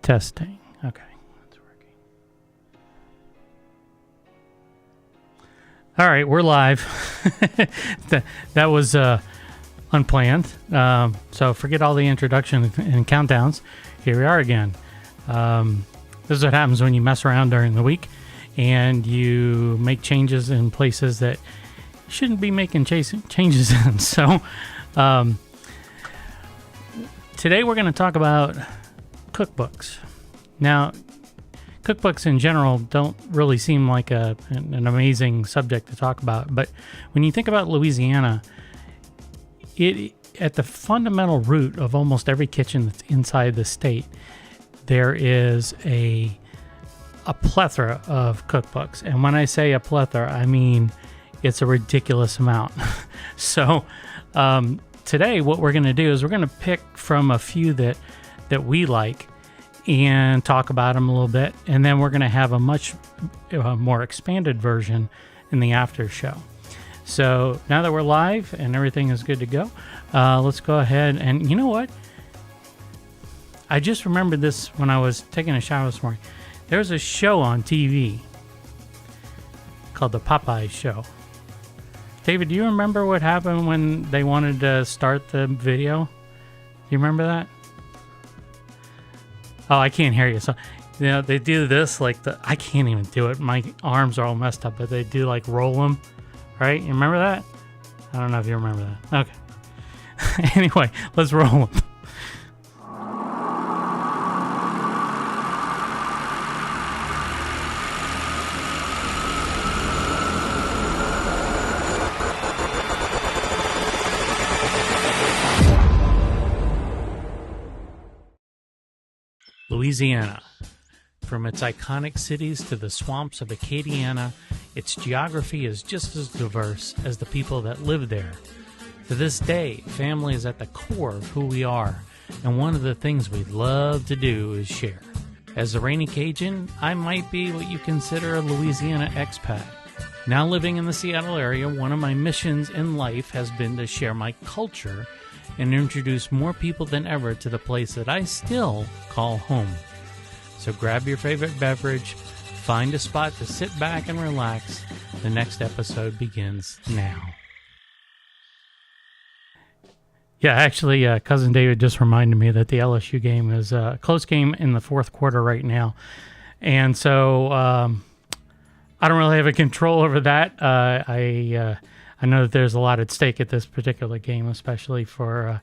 Testing. Okay, that's working. All right, we're live. that was unplanned. So forget all the introduction and countdowns. Here we are again. This is what happens when you mess around during the week and you make changes in places that you shouldn't be making changes in. So today we're going to talk about cookbooks. Now, cookbooks in general don't really seem like an amazing subject to talk about, but when you think about Louisiana, at the fundamental root of almost every kitchen that's inside the state, there is a plethora of cookbooks. And when I say a plethora, I mean it's a ridiculous amount. So today what we're going to do is we're going to pick from a few that we like and talk about them a little bit, and then we're going to have a much more expanded version in the after show. So now that we're live and everything is good to go, let's go ahead. And you know what? I just remembered this when I was taking a shower this morning. There's a show on TV called The Popeye Show. David, do you remember what happened when they wanted to start the video? Do you remember that? Oh, I can't hear you. So, you know, they do this like I can't even do it. My arms are all messed up, but they do like roll them, right? You remember that? I don't know if you remember that. Okay. Anyway, let's roll them. Louisiana. From its iconic cities to the swamps of Acadiana, its geography is just as diverse as the people that live there. To this day, family is at the core of who we are, and one of the things we love to do is share. As a rainy Cajun, I might be what you consider a Louisiana expat. Now living in the Seattle area, one of my missions in life has been to share my culture and introduce more people than ever to the place that I still call home. So grab your favorite beverage, find a spot to sit back and relax. The next episode begins now. Yeah, actually, Cousin David just reminded me that the LSU game is a close game in the fourth quarter right now. And so I don't really have a control over that. I know that there's a lot at stake at this particular game, especially for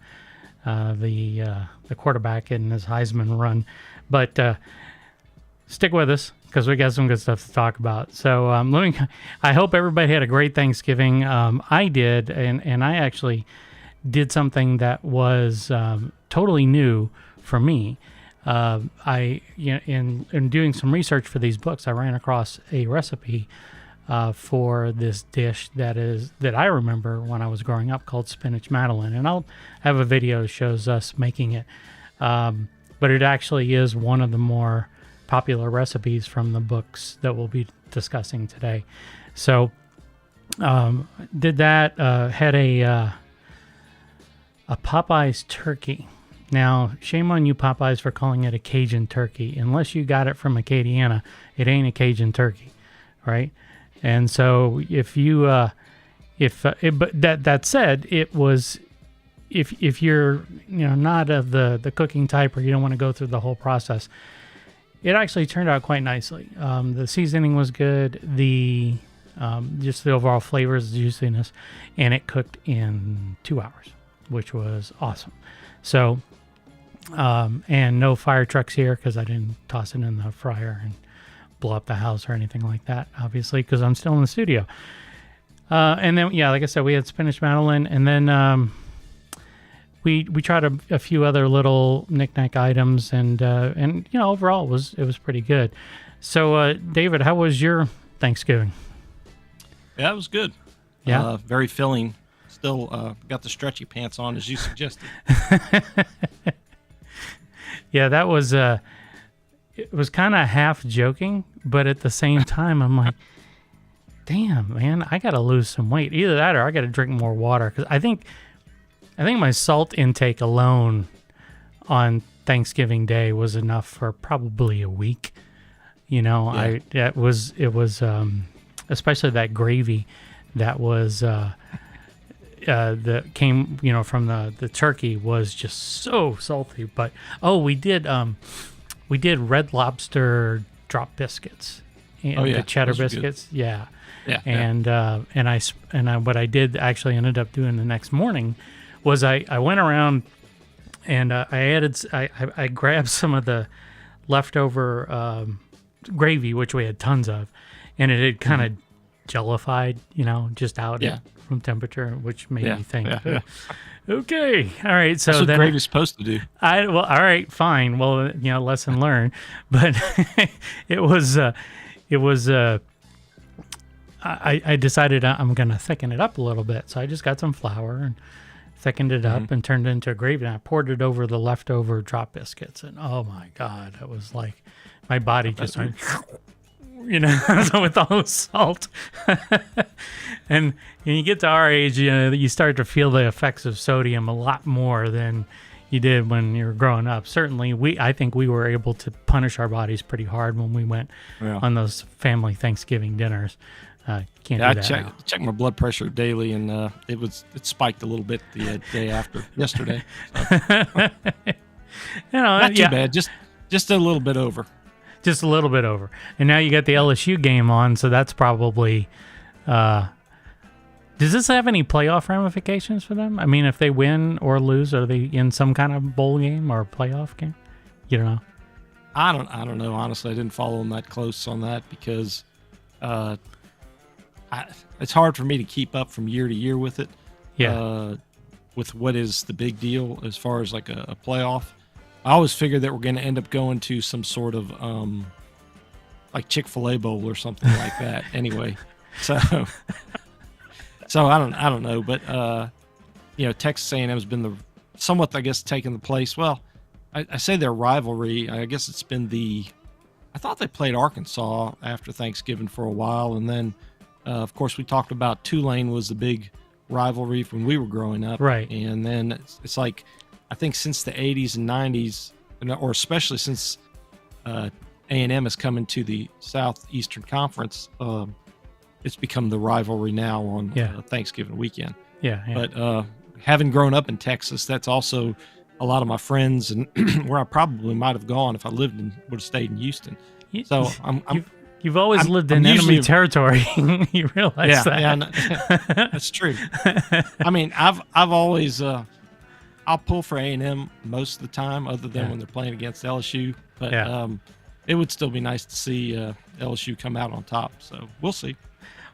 the quarterback and his Heisman run. But stick with us because we got some good stuff to talk about. So I hope everybody had a great Thanksgiving. I did, and I actually did something that was totally new for me. In doing some research for these books, I ran across a recipe for this dish that I remember when I was growing up called spinach madeleine, and I'll have a video that shows us making it. But it actually is one of the more popular recipes from the books that we'll be discussing today. So did that. Had a Popeye's turkey. Now, shame on you Popeyes for calling it a Cajun turkey. Unless you got it from Acadiana, it ain't a Cajun turkey, right? And so if you, but that said, it was, if you're, not of the cooking type or you don't want to go through the whole process, it actually turned out quite nicely. The seasoning was good, just the overall flavors, juiciness, and it cooked in 2 hours, which was awesome. So, and no fire trucks here because I didn't toss it in the fryer and blow up the house or anything like that, obviously, because I'm still in the studio. And then, yeah, like I said, we had spinach madeleine, and then we tried a few other little knick-knack items, and overall it was pretty good. So, David, how was your Thanksgiving? Yeah, it was good. Yeah, very filling. Still got the stretchy pants on, as you suggested. Yeah, that was it was kind of half joking, but at the same time, I'm like, damn, man, I got to lose some weight. Either that or I got to drink more water, because I think my salt intake alone on Thanksgiving Day was enough for probably a week. You know, Yeah. it was especially that gravy that was that came, you know, from the turkey was just so salty. But we did Red Lobster drop biscuits and the cheddar those are good. biscuits. Yeah. Yeah. And what I did actually ended up doing the next morning was I went around and I grabbed some of the leftover gravy, which we had tons of, and it had kind of jellified, you know, just out at room temperature, which made me think, okay, all right. So That's what then gravy's supposed to do. all right, fine. Well, you know, lesson learned. But it was I decided I'm going to thicken it up a little bit. So I just got some flour and thickened it up and turned it into a gravy. And I poured it over the leftover drop biscuits. And oh my God, it was like my body just went, you know, with all the salt. And when you get to our age, you know, you start to feel the effects of sodium a lot more than you did when you were growing up. Certainly, I think we were able to punish our bodies pretty hard when we went on those family Thanksgiving dinners. Can't do that now. I check my blood pressure daily, and it spiked a little bit the day after yesterday. So. You know, not too bad, just a little bit over. Just a little bit over. And now you got the LSU game on, so that's probably... does this have any playoff ramifications for them? I mean, if they win or lose, are they in some kind of bowl game or playoff game? You don't know? I don't know. Honestly, I didn't follow them that close on that because it's hard for me to keep up from year to year with it. Yeah. With what is the big deal as far as like a playoff. I always figured that we're going to end up going to some sort of like Chick-fil-A bowl or something like that. Anyway, so I don't know, but you know, Texas A&M has been somewhat, I guess, taking the place. Well, I say their rivalry. I guess it's been I thought they played Arkansas after Thanksgiving for a while, and then of course we talked about Tulane was the big rivalry when we were growing up, right? And then it's like, I think since the 80s and 90s, or especially since A&M has come into the Southeastern Conference, it's become the rivalry now on Thanksgiving weekend. Yeah. But having grown up in Texas, that's also a lot of my friends and where I probably might have gone if I would have stayed in Houston. So you've always lived in enemy territory. You realize that? Yeah, that's true. I mean, I've always I'll pull for A&M most of the time, other than when they're playing against LSU. But it would still be nice to see LSU come out on top. So we'll see.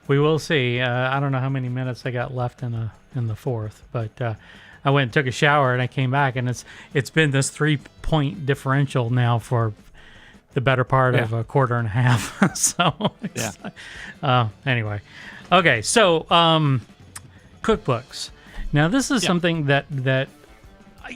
We will see. I don't know how many minutes I got left in the fourth, but I went and took a shower and I came back, and it's been this 3-point differential now for the better part of a quarter and a half. So anyway, okay. So cookbooks. Now this is something that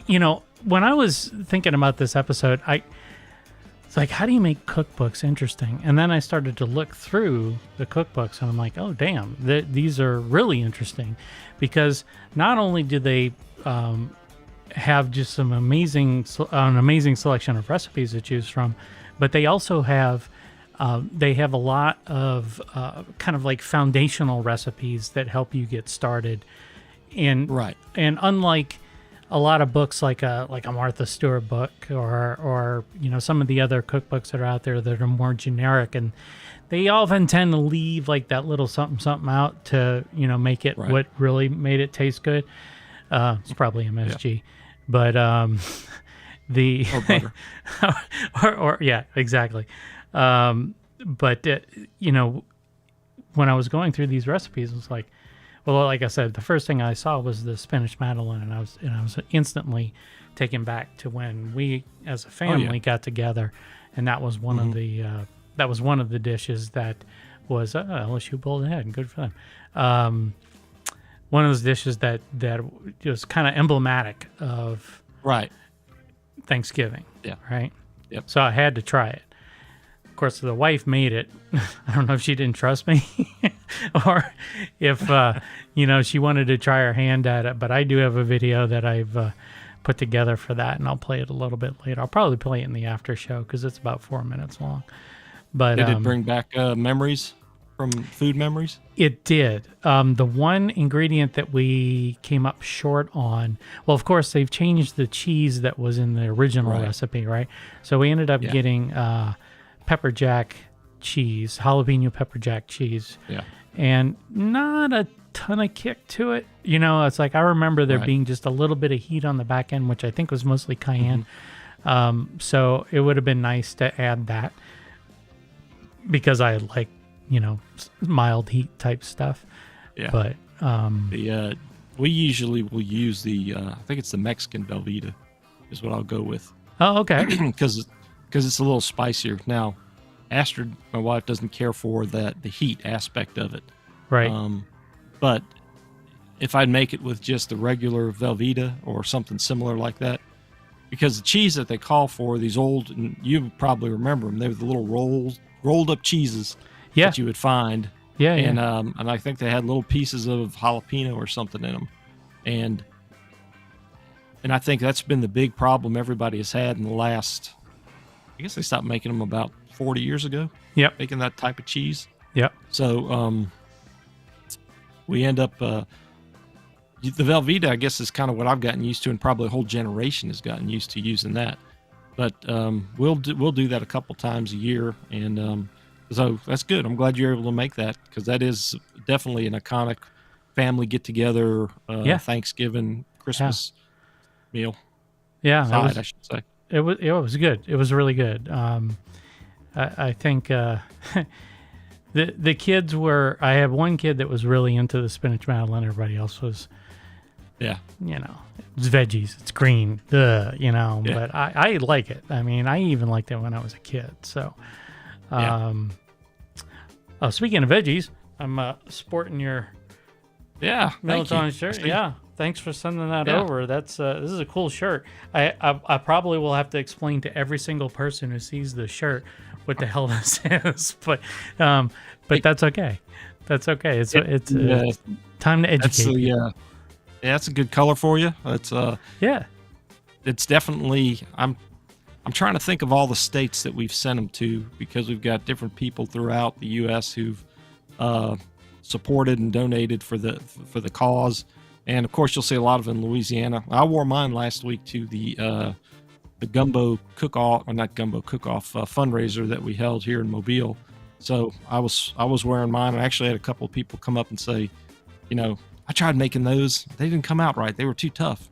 you know, when I was thinking about this episode, it's like, how do you make cookbooks interesting? And then I started to look through the cookbooks, and I'm like, oh, damn, these are really interesting, because not only do they have just an amazing selection of recipes to choose from, but they also have a lot of kind of like foundational recipes that help you get started. And unlike a lot of books like a Martha Stewart book or you know, some of the other cookbooks that are out there that are more generic, and they often tend to leave like that little something out to, you know, make it what really made it taste good. It's probably MSG, but the or butter. or yeah, exactly. But you know, when I was going through these recipes, it was like, well, like I said, the first thing I saw was the spinach madeleine, and I was instantly taken back to when we, as a family, got together, and that was one of the dishes that was LSU pulled ahead. Good for them. One of those dishes that was kind of emblematic of Thanksgiving. Yeah. Right. Yep. So I had to try it. Of course, the wife made it. I don't know if she didn't trust me or if, you know, she wanted to try her hand at it. But I do have a video that I've put together for that, and I'll play it a little bit later. I'll probably play it in the after show because it's about 4 minutes long. But Did it bring back memories from food memories? It did. The one ingredient that we came up short on, well, of course, they've changed the cheese that was in the original recipe, right? So we ended up getting pepper jack cheese, jalapeno pepper jack cheese. Yeah. And not a ton of kick to it. It's like I remember there being just a little bit of heat on the back end, which I think was mostly cayenne. So it would have been nice to add that because I like, mild heat type stuff. Yeah. But we usually will use I think it's the Mexican Velveeta is what I'll go with. Oh, okay. Because it's a little spicier. Now, Astrid, my wife, doesn't care for the heat aspect of it. Right. But if I'd make it with just the regular Velveeta or something similar like that, because the cheese that they call for, these old, and you probably remember them, they were the little rolled up cheeses that you would find. Yeah, and I think they had little pieces of jalapeno or something in them. And I think that's been the big problem everybody has had in the last, I guess they stopped making them about 40 years ago. Yep. Making that type of cheese. Yep. So we end up, the Velveeta, I guess, is kind of what I've gotten used to, and probably a whole generation has gotten used to using that. But we'll do that a couple times a year, and so that's good. I'm glad you're able to make that, because that is definitely an iconic family get-together, Thanksgiving, Christmas meal. Yeah, side, I should say. It was good. It was really good. I think the kids were. I had one kid that was really into the spinach madeleine. Everybody else was. Yeah. It's veggies. It's green. But I like it. I mean, I even liked it when I was a kid. So, speaking of veggies, I'm sporting your Melaton shirt. Yeah. Thanks for sending that over. That's this is a cool shirt. I probably will have to explain to every single person who sees the shirt what the hell this is, but that's okay. That's okay. It's time to educate. That's a good color for you. It's it's definitely. I'm trying to think of all the states that we've sent them to, because we've got different people throughout the U.S. who've supported and donated for the cause. And of course, you'll see a lot of it in Louisiana. I wore mine last week to the gumbo cook-off, or not gumbo cook-off, fundraiser that we held here in Mobile. So I was wearing mine. I actually had a couple of people come up and say, I tried making those. They didn't come out right. They were too tough.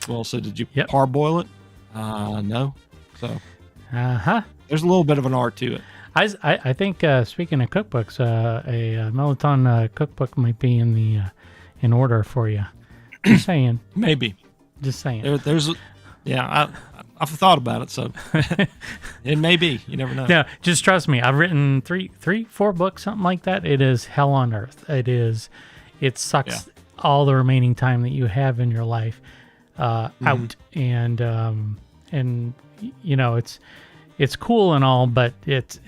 Well, so did you parboil it? No. So there's a little bit of an art to it. I think speaking of cookbooks, a Melaton cookbook might be in order for you. Just saying. Maybe. Just saying. I've thought about it, so it may be. You never know. No, just trust me. I've written 4 books, something like that. It is hell on earth. It sucks all the remaining time that you have in your life out, and it's cool and all, but it's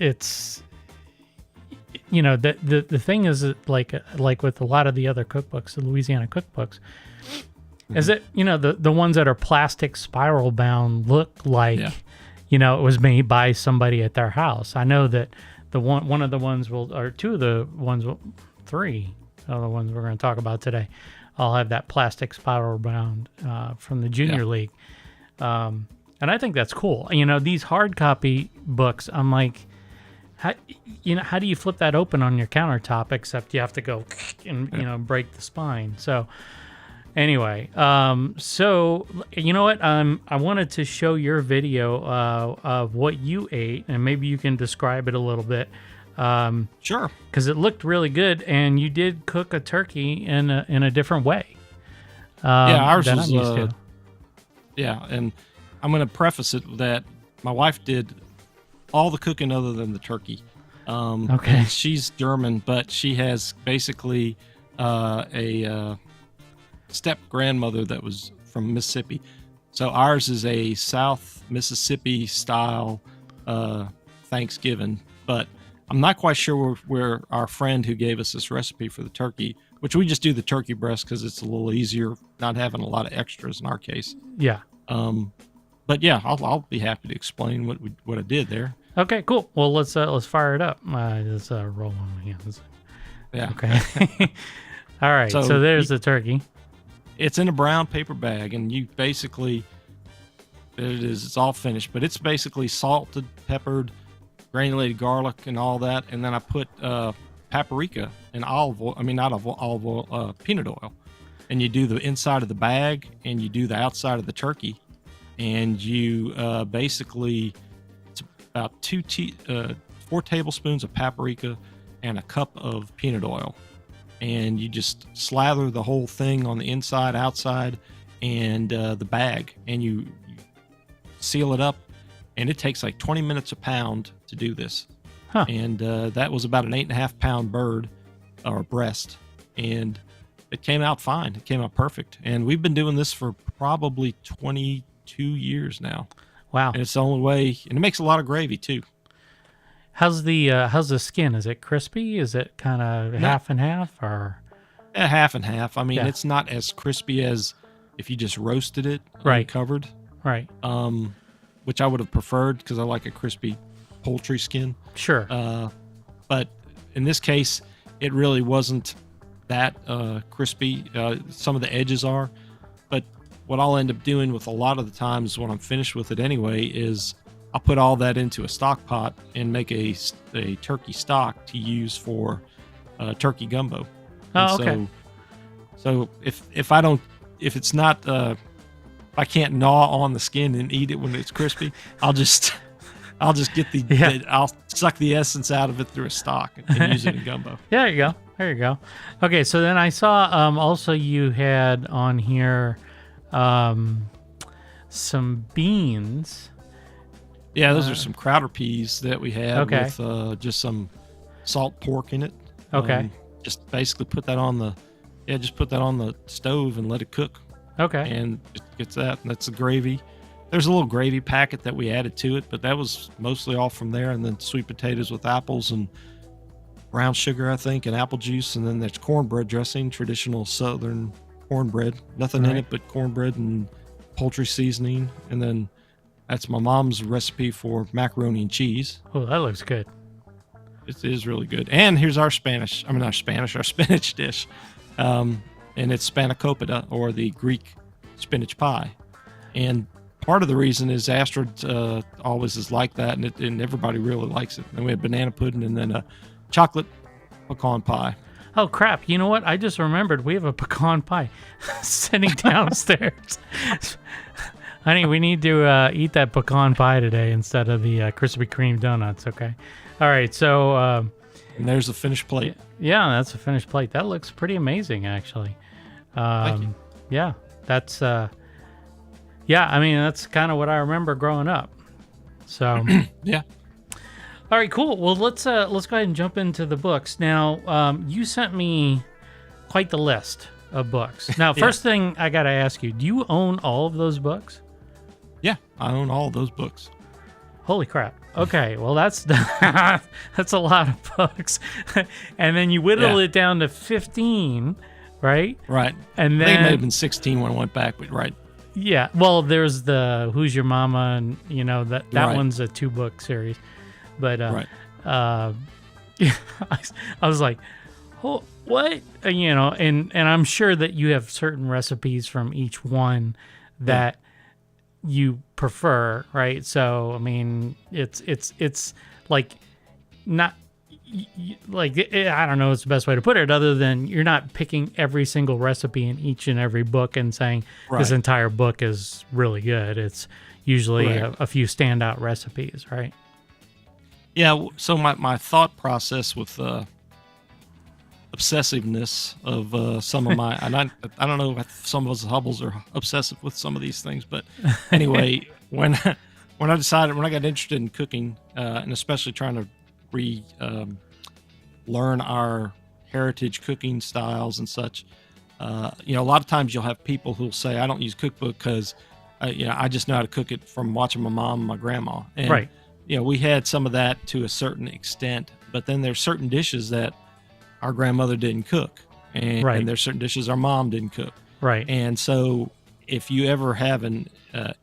the thing is that like with a lot of the other cookbooks, the Louisiana cookbooks, is that the ones that are plastic spiral bound look like it was made by somebody at their house. I know that one of the ones three of the ones we're going to talk about today, I'll have that plastic spiral bound from the Junior League, and I think that's cool. These hard copy books, I'm like, how do you flip that open on your countertop, except you have to go and break the spine. So anyway, so you know what, I wanted to show your video of what you ate, and maybe you can describe it a little bit. Sure, because it looked really good, and you did cook a turkey in a different way. Ours than was I'm used to. and I'm going to preface it that my wife did all the cooking other than the turkey. Okay. And she's German, but she has basically a step grandmother that was from Mississippi. So ours is a South Mississippi style Thanksgiving, but I'm not quite sure where our friend who gave us this recipe for the turkey, which we just do the turkey breast because it's a little easier, not having a lot of extras in our case. Yeah. But yeah, I'll be happy to explain what I did there. Okay, cool. Well, let's fire it up. Let's roll on again. Yeah. Okay. All right. So there's the turkey. It's in a brown paper bag, and you basically, there it is. It's all finished, but it's basically salted, peppered, granulated garlic, and all that. And then I put paprika and olive oil. I mean, not olive oil, peanut oil. And you do the inside of the bag, and you do the outside of the turkey, and you basically, it's about 4 tablespoons of paprika and a cup of peanut oil. And you just slather the whole thing on the inside, outside, and the bag, and you seal it up. And it takes like 20 minutes a pound to do this. Huh. And that was about an 8.5 pound bird or breast, and it came out fine. It came out perfect. And we've been doing this for probably 22 years now. Wow. And it's the only way, and it makes a lot of gravy too. How's the skin? Is it crispy? Is it kind of half and half, or? Yeah, half and half. I mean, Yeah. it's not as crispy as if you just roasted it Right. covered. Right. Which I would have preferred because I like a crispy poultry skin. Sure. But in this case, it really wasn't that crispy. Some of the edges are. But what I'll end up doing with a lot of the times when I'm finished with it anyway is I'll put all that into a stock pot and make a turkey stock to use for turkey gumbo. Oh, And okay. So if it's not, if I can't gnaw on the skin and eat it when it's crispy, I'll just get I'll suck the essence out of it through a stock and use it in gumbo. There you go. There you go. Okay, so then I saw also you had on here some beans. Yeah, those are some Crowder peas that we had Okay. with just some salt pork in it. Okay. Just basically put that on the stove and let it cook. Okay. And it gets that, and that's the gravy. There's a little gravy packet that we added to it, but that was mostly all from there. And then sweet potatoes with apples and brown sugar, I think, and apple juice. And then there's cornbread dressing, traditional Southern cornbread. Nothing in Right. it but cornbread and poultry seasoning. And then that's my mom's recipe for macaroni and cheese. Oh, that looks good. It is really good. And here's our our spinach dish. And it's spanakopita, or the Greek spinach pie. And part of the reason is Astrid always is like that, and everybody really likes it. And we had banana pudding and then a chocolate pecan pie. Oh, crap. You know what? I just remembered we have a pecan pie sitting downstairs. Honey, we need to eat that pecan pie today instead of the Krispy Kreme donuts, okay? All right, so... And there's the finished plate. yeah, that's a finished plate. That looks pretty amazing, actually. Thank you. Yeah, that's... yeah, I mean, that's kind of what I remember growing up. So... Yeah. All right, cool. Well, let's go ahead and jump into the books. Now, you sent me quite the list of books. Now, first thing I got to ask you, do you own all of those books? Yeah, I own all those books. Holy crap. Okay, well, that's that's a lot of books. And then you whittled it down to 15, right? Right. And I think it may then, have been 16 when I went back, but right. yeah, well, there's the Who's Your Mama, and, you know, that Right. one's a 2-book series. But, Right. I was like, oh, what? You know, and I'm sure that you have certain recipes from each one that you prefer, right? So, I mean, it's like not like, I don't know what's the best way to put it, other than you're not picking every single recipe in each and every book and saying this Right. entire book is really good. It's usually Correct. a few standout recipes, right? Yeah, so my thought process with obsessiveness of some of my, and I don't know if some of us Hubbles are obsessive with some of these things, but anyway, when I got interested in cooking, and especially trying to learn our heritage cooking styles and such, you know, a lot of times you'll have people who'll say, I don't use cookbook because, you know, I just know how to cook it from watching my mom and my grandma. And, Right. you know, we had some of that to a certain extent, but then there's certain dishes that our grandmother didn't cook. and there's certain dishes our mom didn't cook. Right. And so if you ever have an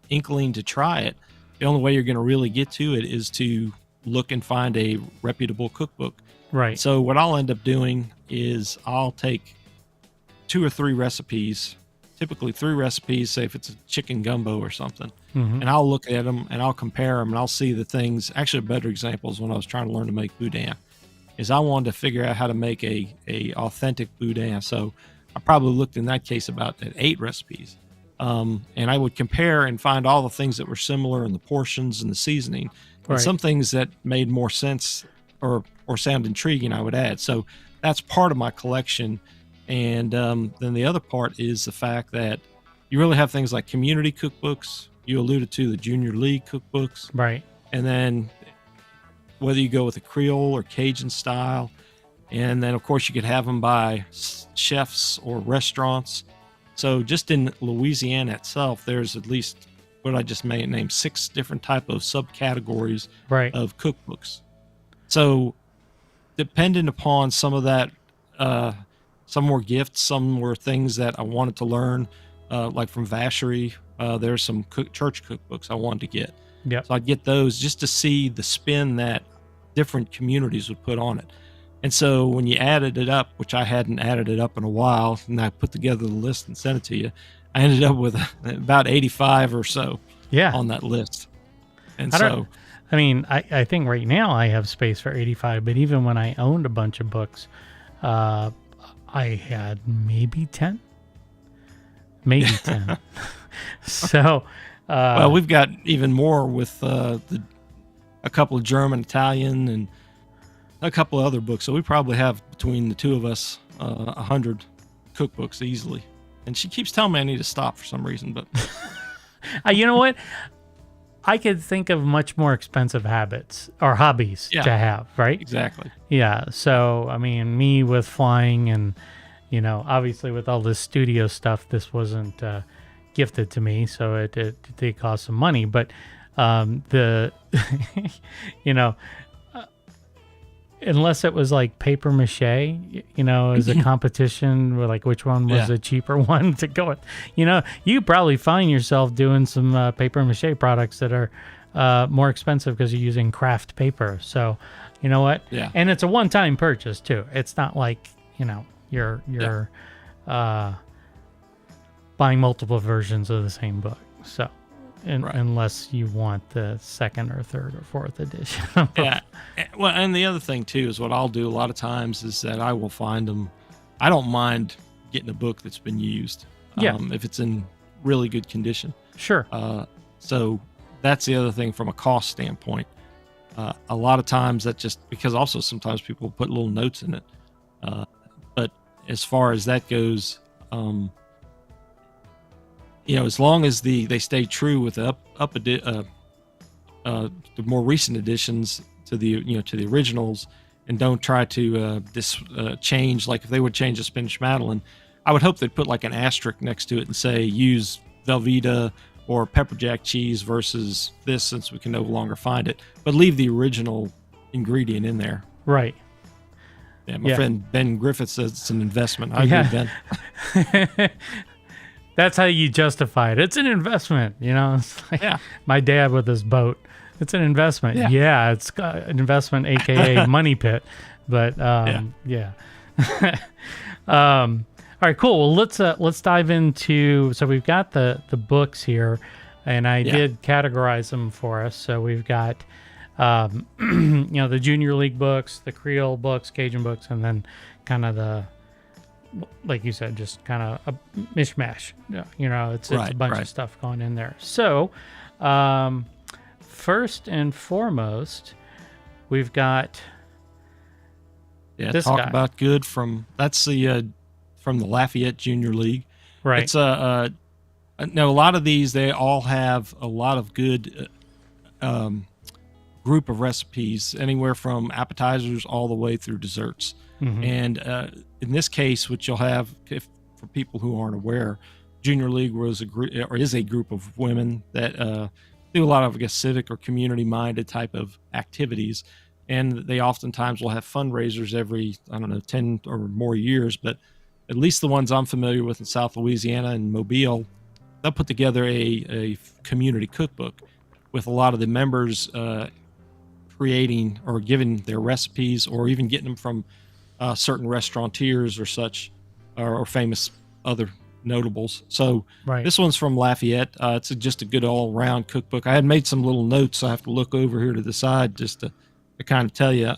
inkling to try it, the only way you're going to really get to it is to look and find a reputable cookbook. Right. So what I'll end up doing is I'll take 2 or 3 recipes, typically 3 recipes, say if it's a chicken gumbo or something, Mm-hmm. and I'll look at them and I'll compare them and I'll see the things. Actually, a better example is when I was trying to learn to make boudin, is I wanted to figure out how to make a authentic boudin. So I probably looked in that case about at 8 recipes. And I would compare and find all the things that were similar in the portions and the seasoning, and Right. some things that made more sense or sound intriguing I would add. So that's part of my collection. And then the other part is the fact that you really have things like community cookbooks. You alluded to the Junior League cookbooks. Right. And then whether you go with a Creole or Cajun style. And then, of course, you could have them by chefs or restaurants. So just in Louisiana itself, there's at least what I just named 6 different type of subcategories Right. of cookbooks. So depending upon some of that, some were gifts, some were things that I wanted to learn, like from Vacherie. There's some church cookbooks I wanted to get. Yep. So I'd get those just to see the spin that different communities would put on it. And so when you added it up, which I hadn't added it up in a while, and I put together the list and sent it to you, I ended up with about 85 or so Yeah. on that list. And I mean, I think right now I have space for 85, but even when I owned a bunch of books, I had maybe 10. Maybe 10. So, well, we've got even more with a couple of German, Italian, and a couple of other books. So we probably have between the two of us 100 cookbooks easily. And she keeps telling me I need to stop for some reason, but you know what? I could think of much more expensive habits or hobbies to have, right? Exactly. Yeah. So, I mean, me with flying and, obviously with all this studio stuff, this wasn't gifted to me. So it did cost some money. But the, unless it was like paper mache, as a competition with like which one was the cheaper one to go with, you probably find yourself doing some paper mache products that are more expensive because you're using craft paper. So, you know what? Yeah. And it's a one-time purchase too. It's not like, you're buying multiple versions of the same book. So, unless you want the second or third or fourth edition. Yeah. Well, and the other thing too is what I'll do a lot of times is that I will find them. I don't mind getting a book that's been used. If it's in really good condition. Sure. So that's the other thing from a cost standpoint. A lot of times that just because also sometimes people put little notes in it. But as far as that goes, as long as they stay true with the the more recent additions to the originals, and don't try to change. Like if they would change a Spanish Madeleine, I would hope they'd put like an asterisk next to it and say use Velveeta or pepper jack cheese versus this, since we can no longer find it, but leave the original ingredient in there. Right. Yeah, my friend Ben Griffith says it's an investment. I agree, Ben. That's how you justify it. It's an investment, It's like my dad with his boat. It's an investment. Yeah, it's an investment, aka money pit. But yeah. All right, cool. Well, let's dive into. So we've got the books here, and I did categorize them for us. So we've got the Junior League books, the Creole books, Cajun books, and then kind of the, like you said, just kind of a mishmash. It's a bunch of stuff going in there. So, first and foremost, we've got this talk guy. About good that's the from the Lafayette Junior League. Right. It's now a lot of these, they all have a lot of good group of recipes, anywhere from appetizers all the way through desserts. Mm-hmm. And in this case, what you'll have, for people who aren't aware, Junior League is a group of women that do a lot of, I guess, civic or community-minded type of activities, and they oftentimes will have fundraisers every, 10 or more years. But at least the ones I'm familiar with in South Louisiana and Mobile, they'll put together a community cookbook with a lot of the members creating or giving their recipes, or even getting them from certain restaurateurs or such, or famous other notables. So Right. this one's from Lafayette. It's just a good all-around cookbook. I had made some little notes. I have to look over here to the side just to kind of tell you.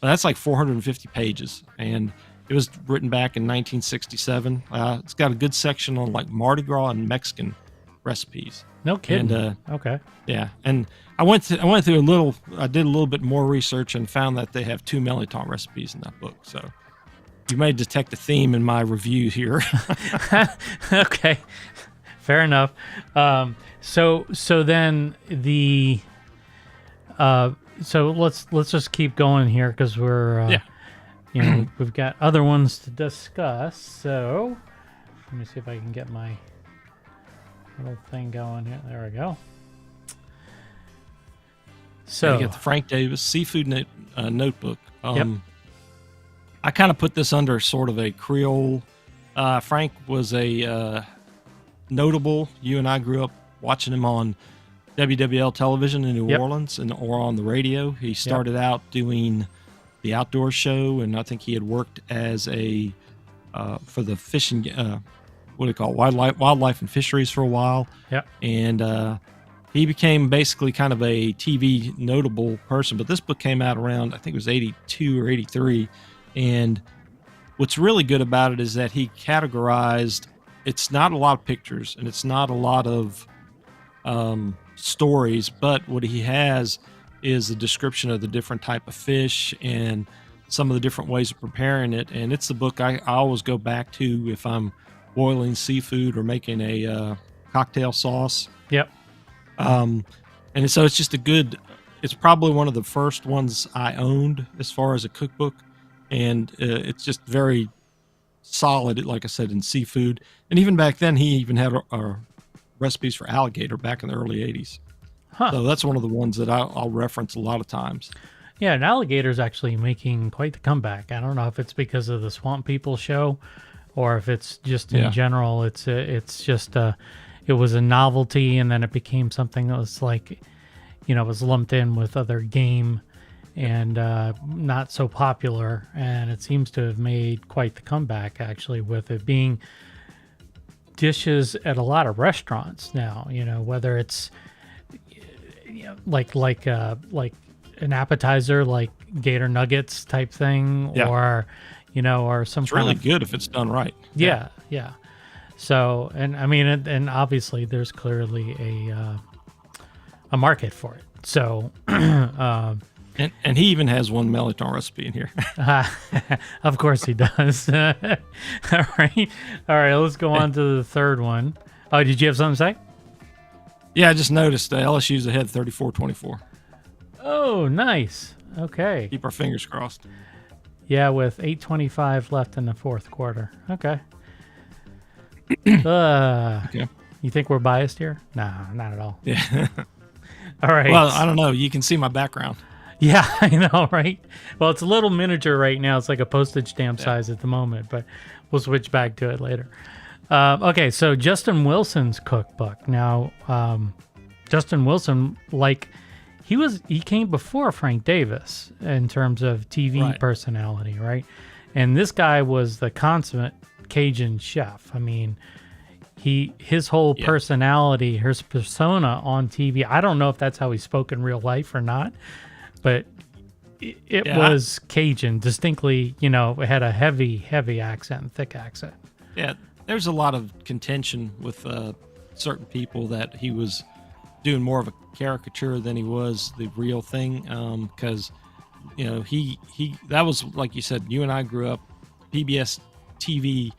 That's like 450 pages, and it was written back in 1967. It's got a good section on like Mardi Gras and Mexican recipes. No kidding. And okay. yeah, and I went through I did a little bit more research and found that they have 2 Meliton recipes in that book. So you may detect a theme in my review here. Okay, fair enough. So then the so let's just keep going here, because we're Yeah. you know, we've got other ones to discuss. So let me see if I can get my little thing going here. There we go. So You got the Frank Davis Seafood Notebook. Yep. I kind of put this under sort of a Creole. Frank was a notable. You and I grew up watching him on WWL television in New Yep. Orleans or on the radio. He started out doing the outdoor show, and I think he had worked as a for the fishing. What do you call it? Wildlife and fisheries for a while. Yep. And he became basically kind of a TV notable person. But this book came out around, I think it was 82 or 83. And what's really good about it is that he categorized, it's not a lot of pictures and it's not a lot of stories, but what he has is a description of the different type of fish and some of the different ways of preparing it. And it's the book I always go back to if I'm boiling seafood or making a cocktail sauce. Yep. And so it's just it's probably one of the first ones I owned as far as a cookbook. And it's just very solid, like I said, in seafood. And even back then, he even had recipes for alligator back in the early 80s. Huh. So that's one of the ones that I'll reference a lot of times. Yeah, and alligator's actually making quite the comeback. I don't know if it's because of the Swamp People show, or if it's just in general. It's just it was a novelty, and then it became something that was like, was lumped in with other game, and not so popular. And it seems to have made quite the comeback, actually, with it being dishes at a lot of restaurants now. Whether it's like an appetizer, like gator nuggets type thing, or or some It's kind really of, good if it's done right. yeah. So, and I mean, and obviously there's clearly a market for it. So, And he even has one Meliton recipe in here. of course he does. All right, let's go on to the third one. Oh, did you have something to say? Yeah, I just noticed LSU's ahead 34-24. Oh, nice. Okay. Keep our fingers crossed. Yeah, with 8:25 left in the fourth quarter. Okay. Okay. You think we're biased here? No, not at all. Yeah. All right. Well, I don't know. You can see my background. Yeah, I know, right? Well, it's a little miniature right now. It's like a postage stamp size at the moment, but we'll switch back to it later. Okay, so Justin Wilson's cookbook. Now, Justin Wilson, he came before Frank Davis in terms of TV personality, right? And this guy was the consummate Cajun chef. I mean, his whole personality, his persona on TV, I don't know if that's how he spoke in real life or not, but it was Cajun, distinctly, it had a heavy accent, thick accent. Yeah, there's a lot of contention with certain people that he was doing more of a caricature than he was the real thing, because he that was, like you said, you and I grew up PBS TV.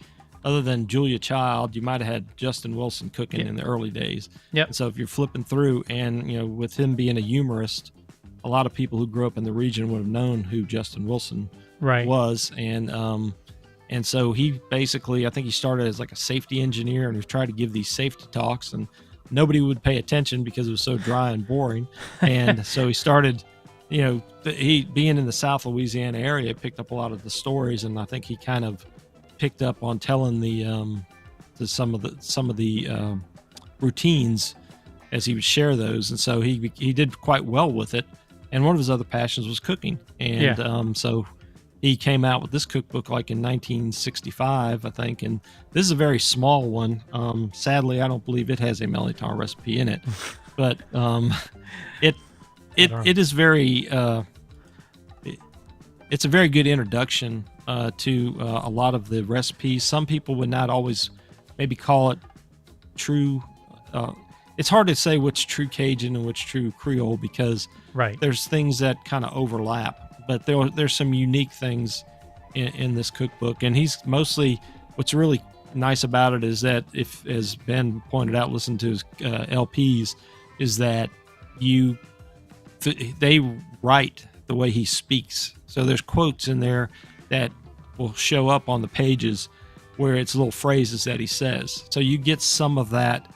Other than Julia Child, you might have had Justin Wilson cooking in the early days. Yep. And so if you're flipping through, and with him being a humorist, a lot of people who grew up in the region would have known who Justin Wilson was. And so he basically, I think he started as like a safety engineer, and he tried to give these safety talks, and nobody would pay attention because it was so dry and boring. And so he started, he being in the South Louisiana area, picked up a lot of the stories, and I think he kind of picked up on telling some of the routines as he would share those, and so he did quite well with it. And one of his other passions was cooking, and so he came out with this cookbook like in 1965, I think, and this is a very small one. Sadly, I don't believe it has a Meliton recipe in it, but it is very it's a very good introduction to a lot of the recipes. Some people would not always maybe call it true. It's hard to say what's true Cajun and what's true Creole, because there's things that kind of overlap. But there's some unique things in this cookbook, and he's mostly, what's really nice about it is that, if, as Ben pointed out, listen to his LPs, is that they write the way he speaks. So there's quotes in there that will show up on the pages where it's little phrases that he says. So you get some of that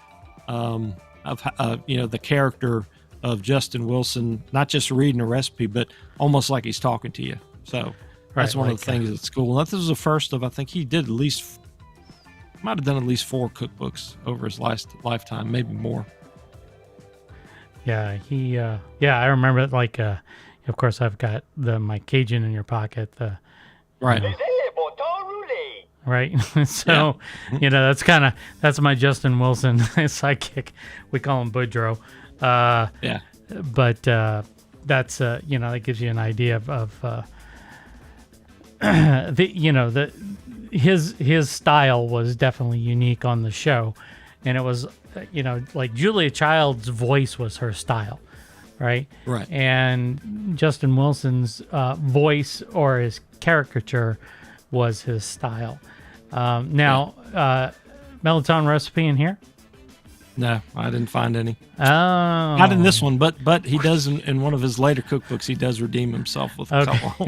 of the character of Justin Wilson, not just reading a recipe, but almost like he's talking to you. So that's one of the things that's cool. And this was the first of, I think he did might have done at least 4 cookbooks over his lifetime, maybe more. Yeah, I remember it, like, of course I've got my Cajun in your pocket, right. Right. So, that's my Justin Wilson sidekick. We call him Boudreaux. But that's that gives you an idea of his style was definitely unique on the show, and it was like Julia Child's voice was her style, right? And Justin Wilson's voice, or his caricature, was his style. Meliton recipe in here? No, I didn't find any. Oh, not in this one, but he does in one of his later cookbooks. He does redeem himself with a couple.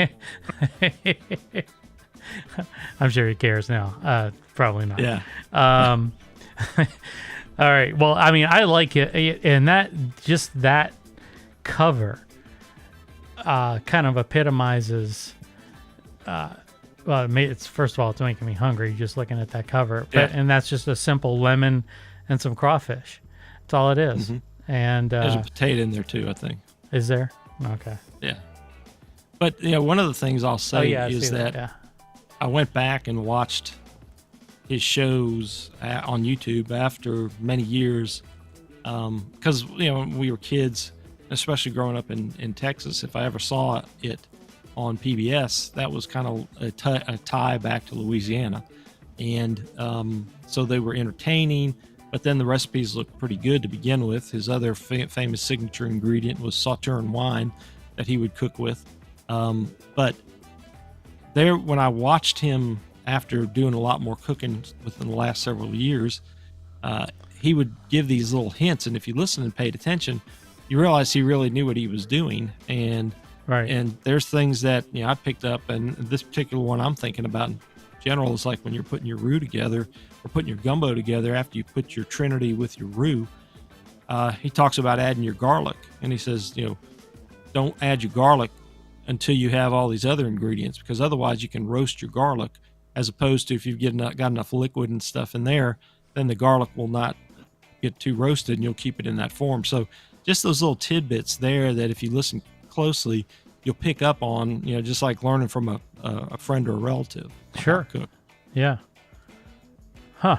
I'm sure he cares now. Probably not. Yeah. All right. Well, I mean, I like it, and that cover kind of epitomizes. It's, first of all, it's making me hungry just looking at that cover. And that's just a simple lemon and some crawfish. That's all it is. Mm-hmm. And there's a potato in there too, I think. Is there? Okay. Yeah. But one of the things I'll say is that I went back and watched his shows on YouTube after many years, because when we were kids, especially growing up in Texas, if I ever saw it on PBS, that was kind of a tie back to Louisiana, and so they were entertaining. But then the recipes looked pretty good to begin with. His other famous signature ingredient was Sauternes wine that he would cook with. But there, when I watched him after doing a lot more cooking within the last several years, he would give these little hints. And if you listened and paid attention, you realize he really knew what he was doing. And there's things that I picked up. And this particular one I'm thinking about in general is like when you're putting your roux together, or putting your gumbo together after you put your trinity with your roux. He talks about adding your garlic, and he says, don't add your garlic until you have all these other ingredients, because otherwise you can roast your garlic, as opposed to if you've got enough liquid and stuff in there, then the garlic will not get too roasted and you'll keep it in that form. So just those little tidbits there that if you listen closely, you'll pick up on, just like learning from a friend or a relative. Sure. Cook. Yeah. Huh.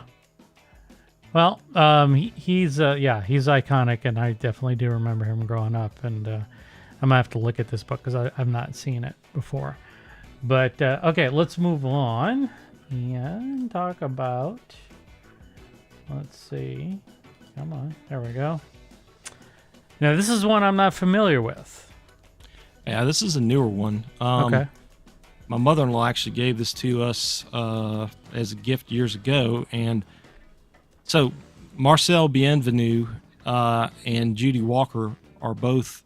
Well, he's iconic, and I definitely do remember him growing up, and I'm gonna have to look at this book because I've not seen it before. But okay, let's move on and talk about. Let's see. Come on, there we go. Now this is one I'm not familiar with. Yeah, this is a newer one. Okay. My mother-in-law actually gave this to us as a gift years ago, and so Marcel Bienvenu and Judy Walker are both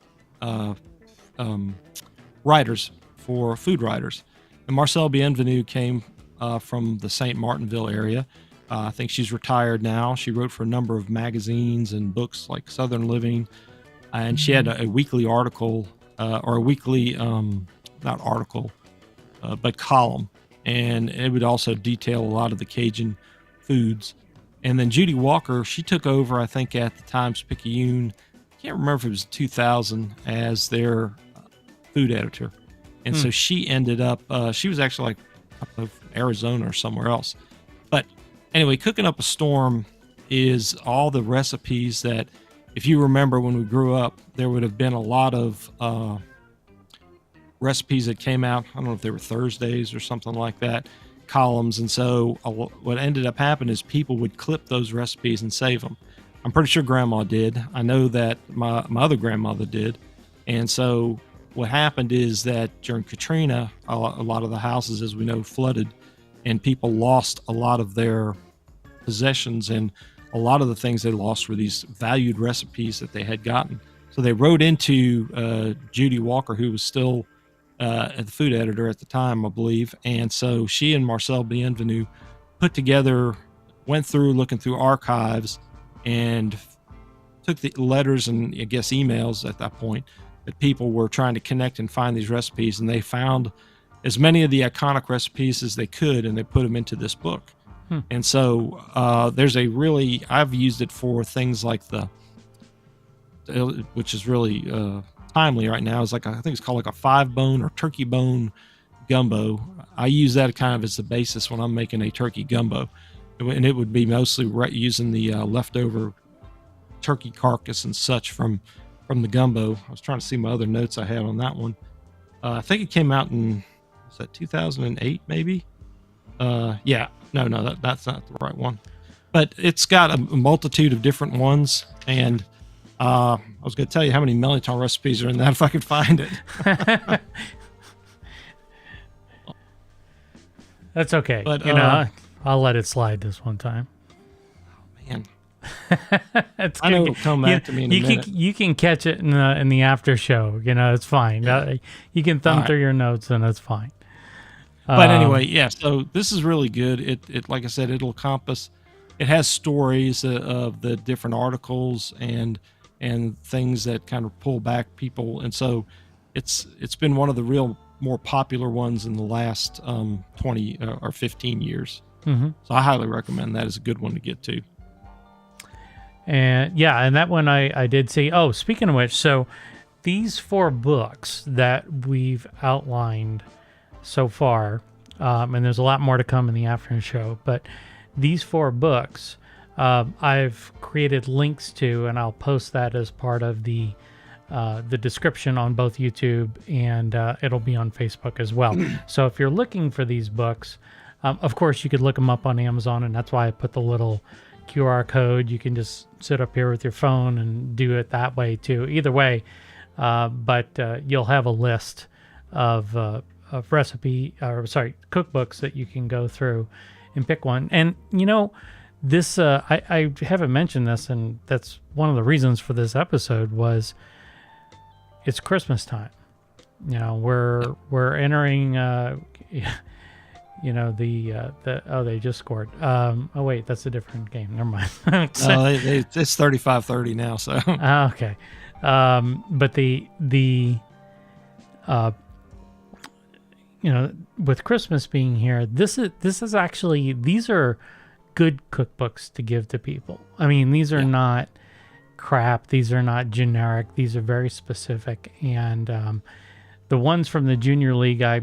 writers for food writers. And Marcel Bienvenu came from the St. Martinville area. I think she's retired now. She wrote for a number of magazines and books like Southern Living, and she had a weekly article or a weekly not article. But column and it would also detail a lot of the Cajun foods. And then Judy Walker, she took over, I think, at the Times-Picayune. I can't remember if it was 2000 as their food editor. And so she ended up, she was actually like up of Arizona or somewhere else. But anyway, Cooking Up a Storm is all the recipes that, if you remember when we grew up, there would have been a lot of recipes that came out. I don't know if they were Thursdays or something like that, columns. And so what ended up happening is people would clip those recipes and save them. I'm pretty sure Grandma did. I know that my other grandmother did. And so what happened is that during Katrina, a lot of the houses, as we know, flooded, and people lost a lot of their possessions, and a lot of the things they lost were these valued recipes that they had gotten. So they wrote into Judy Walker, who was still the food editor at the time, I believe. And so she and Marcel Bienvenu went through looking through archives and took the letters and I guess emails at that point that people were trying to connect and find these recipes. And they found as many of the iconic recipes as they could, and they put them into this book. And so I've used it for things like which is really timely right now, is I think it's called like a 5-bone or turkey bone gumbo. I use that kind of as the basis when I'm making a turkey gumbo. And it would be mostly using the leftover turkey carcass and such from the gumbo. I was trying to see my other notes I had on that one. I think it came out in, was that 2008 maybe? Yeah. No, that's not the right one. But it's got a multitude of different ones. And I was going to tell you how many Meliton recipes are in that if I could find it. That's okay. But, I'll let it slide this one time. Oh, man. I know it'll come back to me in a minute. You can catch it in the after show. It's fine. Yeah. You can thumb through your notes, and it's fine. But anyway, yeah, so this is really good. It like I said, it'll encompass, it has stories of the different articles and things that kind of pull back people. And so it's been one of the real more popular ones in the last 20 or 15 years. Mm-hmm. So I highly recommend that. It's a good one to get to. And yeah, and that one I did see. Oh, speaking of which, so these 4 books that we've outlined so far, and there's a lot more to come in the afternoon show, but these 4 books I've created links to, and I'll post that as part of the description on both YouTube, and it'll be on Facebook as well. So if you're looking for these books, of course you could look them up on Amazon, and that's why I put the little QR code. You can just sit up here with your phone and do it that way too. Either way, but you'll have a list of cookbooks that you can go through and pick one. And this I haven't mentioned this, and that's one of the reasons for this episode was it's Christmas time. We're entering they just scored. Oh wait, that's a different game. Never mind. It's 35-30 now. So okay, but with Christmas being here, this is actually, these are good cookbooks to give to people. I mean, these are not crap. These are not generic. These are very specific. And the ones from the Junior League, I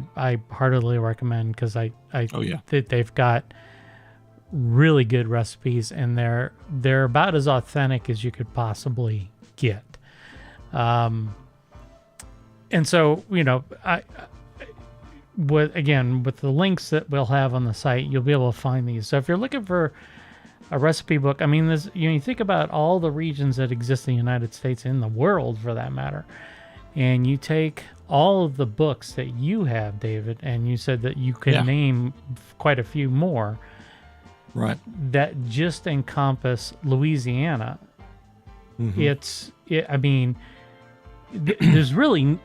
heartily recommend, because they've got really good recipes, and they're about as authentic as you could possibly get. And so, with the links that we'll have on the site, you'll be able to find these. So if you're looking for a recipe book, I mean, you think about all the regions that exist in the United States, in the world for that matter, and you take all of the books that you have, David, and you said that you can name quite a few more, right, that just encompass Louisiana. I mean, there's really,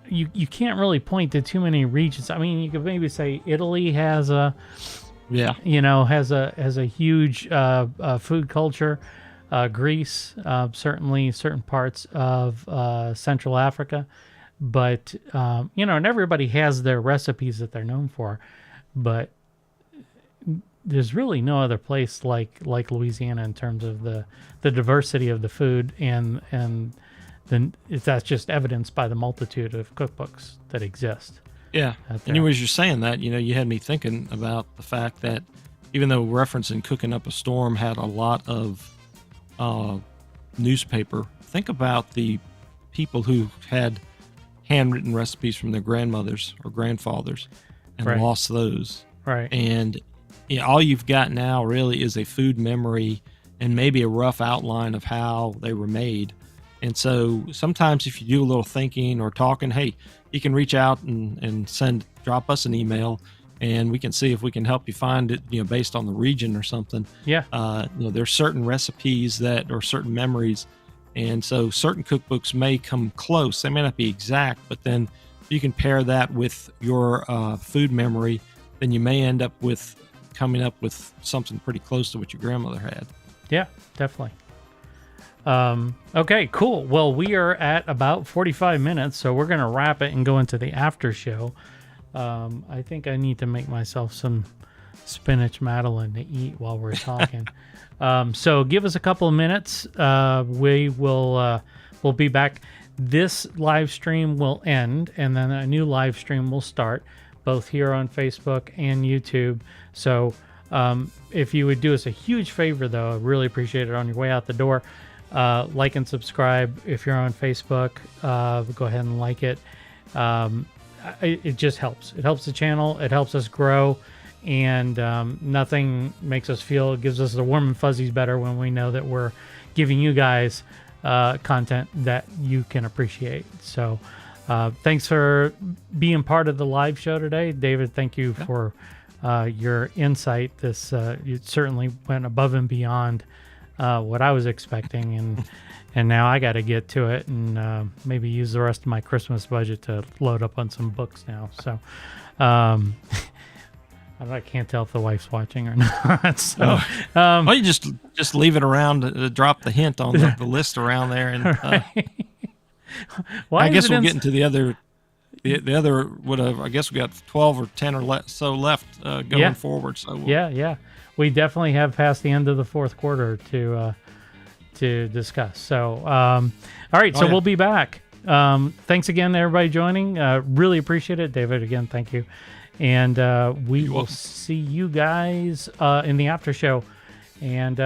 you can't really point to too many regions. I mean, you could maybe say Italy has a huge food culture. Greece, certainly certain parts of Central Africa, but and everybody has their recipes that they're known for. but there's really no other place like Louisiana in terms of the diversity of the food, and then that's just evidenced by the multitude of cookbooks that exist. Yeah, and as you're saying that, you had me thinking about the fact that even though referencing Cooking Up a Storm had a lot of newspaper, think about the people who had handwritten recipes from their grandmothers or grandfathers and lost those. Right. And all you've got now really is a food memory and maybe a rough outline of how they were made. And so sometimes if you do a little thinking or talking, hey, you can reach out and drop us an email, and we can see if we can help you find it, based on the region or something. Yeah. There's certain recipes or certain memories. And so certain cookbooks may come close. They may not be exact, but then you can pair that with your food memory, then you may end up with coming up with something pretty close to what your grandmother had. Yeah, definitely. Okay, cool. Well, we are at about 45 minutes, so we're going to wrap it and go into the after show. I think I need to make myself some spinach Madeleine to eat while we're talking. So give us a couple of minutes. We'll be back. This live stream will end, and then a new live stream will start, both here on Facebook and YouTube. So if you would do us a huge favor, though, I really appreciate it on your way out the door. Like and subscribe. If you're on Facebook, go ahead and like it. It just helps. It helps the channel. It helps us grow. And nothing makes us feel, gives us the warm and fuzzies better when we know that we're giving you guys content that you can appreciate. So thanks for being part of the live show today. David, thank you for your insight. You certainly went above and beyond what I was expecting, and now I got to get to it and maybe use the rest of my Christmas budget to load up on some books now. So I can't tell if the wife's watching or not. So, well, you just leave it around to drop the hint on the list around there, and I guess we'll get into the other. The other would have. I guess we got 12 or 10 or so left going forward. So we definitely have passed the end of the fourth quarter to discuss. So all right, we'll be back. Thanks again to everybody joining. Really appreciate it, David. Again, thank you, and we will see you guys in the after show, and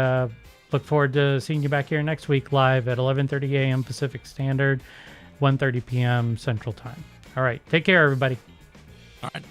look forward to seeing you back here next week live at 11:30 a.m. Pacific Standard, 1:30 p.m. Central Time. All right. Take care, everybody. All right.